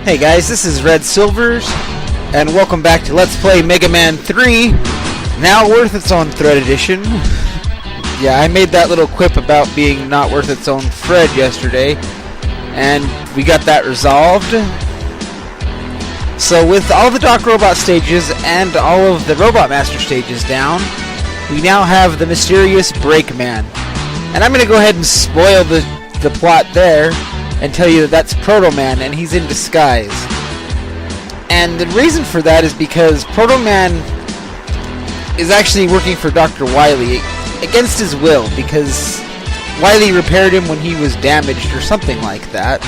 Hey guys, this is Red Silvers, and welcome back to Let's Play Mega Man 3, now worth its own thread edition. Yeah, I made that little quip about being not worth its own thread yesterday, and we got that resolved. So with all the Doc Robot stages and all of the Robot Master stages down, we now have the mysterious Breakman. And I'm going to go ahead and spoil the plot there, and tell you that that's Proto Man, and he's in disguise. And the reason for that is because Proto Man is actually working for Dr. Wily against his will, because Wily repaired him when he was damaged or something like that.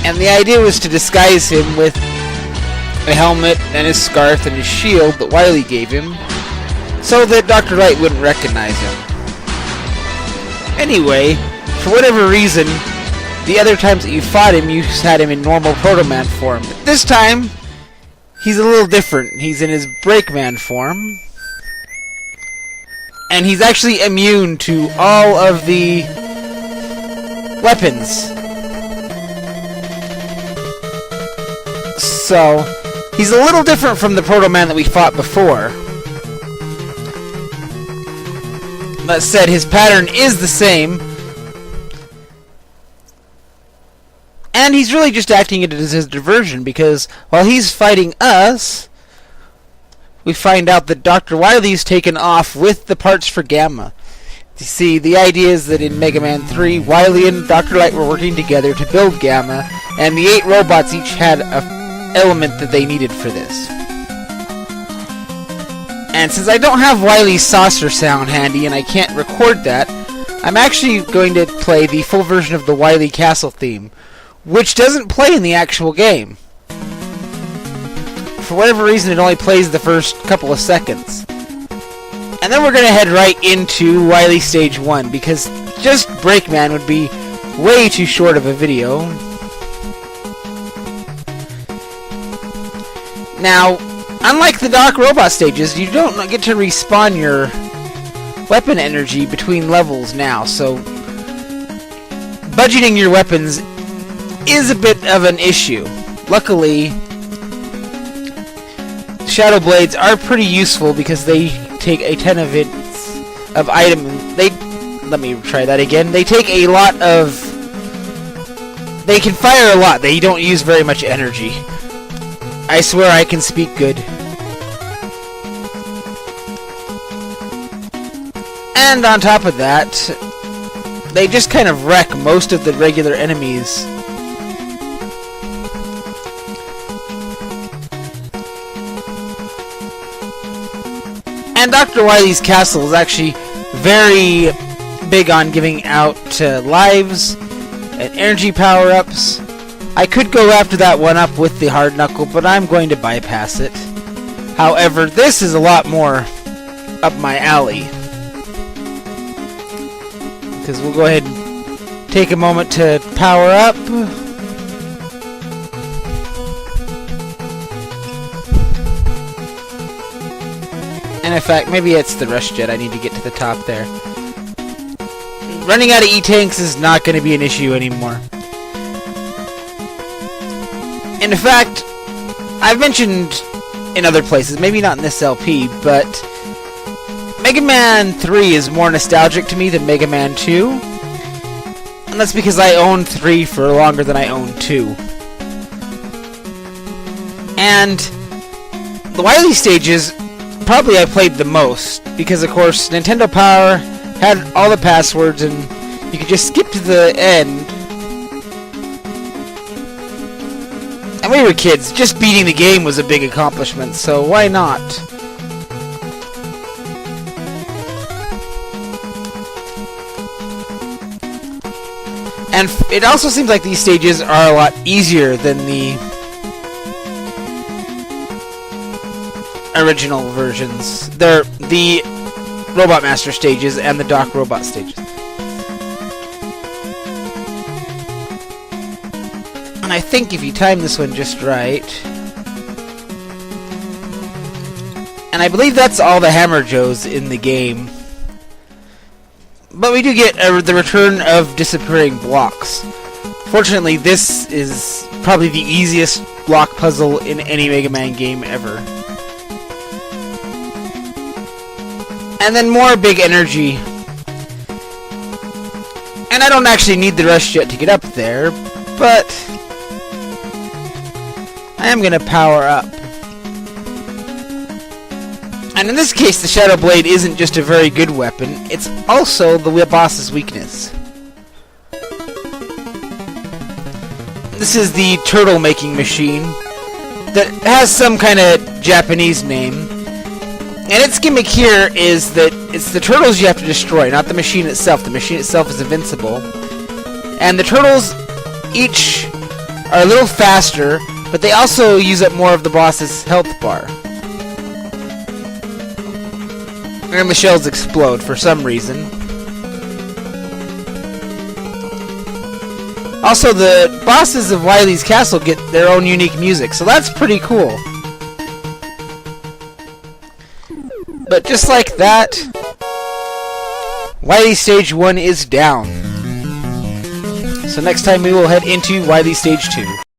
And the idea was to disguise him with a helmet and his scarf and his shield that Wily gave him, so that Dr. Light wouldn't recognize him. Anyway, for whatever reason, the other times that you fought him, you had him in normal Proto Man form. But this time, he's a little different. He's in his Breakman form. And he's actually immune to all of the weapons. So, he's a little different from the Proto Man that we fought before. That said, his pattern is the same. And he's really just acting it as his diversion, because while he's fighting us, we find out that Dr. Wily's taken off with the parts for Gamma. You see, the idea is that in Mega Man 3, Wily and Dr. Light were working together to build Gamma, and the 8 robots each had an element that they needed for this. And since I don't have Wily's saucer sound handy and I can't record that, I'm actually going to play the full version of the Wily Castle theme, which doesn't play in the actual game. For whatever reason, it only plays the first couple of seconds. And then we're going to head right into Wily Stage 1, because just Breakman would be way too short of a video. Now, unlike the Doc Robot stages, you don't get to respawn your weapon energy between levels now, so budgeting your weapons is a bit of an issue. Luckily, Shadow Blades are pretty useful because they take a ton of item. Let me try that again. They take a lot of. They can fire a lot. They don't use very much energy. I swear I can speak good. And on top of that, they just kind of wreck most of the regular enemies. And Dr. Wily's castle is actually very big on giving out lives and energy power-ups. I could go after that one up with the hard knuckle, but I'm going to bypass it. However, this is a lot more up my alley. Because we'll go ahead and take a moment to power up. And in fact, maybe it's the rush jet. I need to get to the top there. Running out of E-tanks is not going to be an issue anymore. In fact, I've mentioned in other places, maybe not in this LP, but Mega Man 3 is more nostalgic to me than Mega Man 2. And that's because I owned 3 for longer than I owned 2. And the Wily stages, probably I played the most, because of course Nintendo Power had all the passwords and you could just skip to the end. And we were kids, just beating the game was a big accomplishment, so why not? And it also seems like these stages are a lot easier than the original versions. They're the Robot Master stages and the Doc Robot stages. And I think if you time this one just right... And I believe that's all the Hammer Joes in the game. But we do get the return of disappearing blocks. Fortunately, this is probably the easiest block puzzle in any Mega Man game ever. And then more big energy. And I don't actually need the rush jet to get up there, but I am going to power up. And in this case, the Shadow Blade isn't just a very good weapon, it's also the boss's weakness. This is the turtle making machine that has some kind of Japanese name. And its gimmick here is that it's the turtles you have to destroy, not the machine itself. The machine itself is invincible. And the turtles each are a little faster, but they also use up more of the boss's health bar. And the shells explode for some reason. Also, the bosses of Wily's castle get their own unique music, so that's pretty cool. But just like that, Wily Stage 1 is down. So next time we will head into Wily Stage 2.